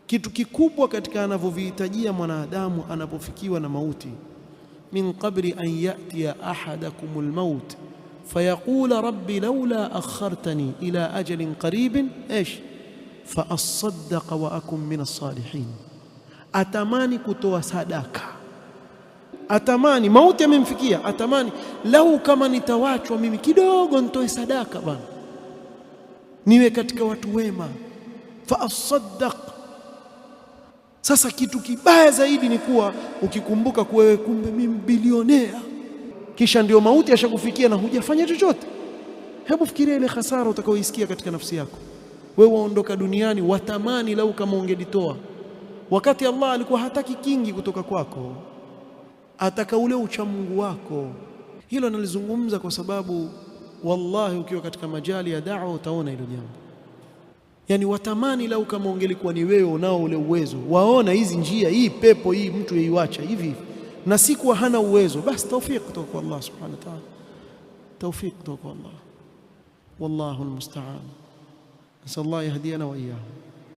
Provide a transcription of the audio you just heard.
Kitu kikubwa katika anavyovihitajia mwanadamu anapofikiwa na mauti, min qabli an ya'tiya ahadakumul maut fayaqula rabbi laula akhartani ila ajalin qaribin fa asaddaqa wa akun min as-salihin. Atamani kutoa sadaka, atamani, mauti yamemfikia, atamani lau kama nitawachwa mimi kidogo nitoe sadaka bwana, niwe katika watu wema, fa asaddaq. Sasa kitu kibaya zaidi ni kuwa ukikumbuka kuwa wewe kumbe mimi bilionea, kisha ndio mauti yashakufikia na hujafanya chochote. Hebu fikiria ile hasara utakayoisikia katika nafsi yako. Wewe waondoka duniani, watamani lau kama ungelitoa, wakati Allah alikuwa hataki kingi kutoka kwako, ataka ule uchamungu wako. Hilo nalizungumza kwa sababu wallahi ukiwa katika majali ya da'wa utaona hilo jambo. Yani watamani lau kama ungelikuwa ni wewe unao ule uwezo, waona hizi njia, hii pepo hii mtu yaiacha hivi, na si kuwa hana uwezo, basi tawfik kutoka kwa Allah subhanahu wa ta'ala, tawfik kutoka kwa Allah, wallahu almusta'an. Nasallallahu yahdina wa iyyahum.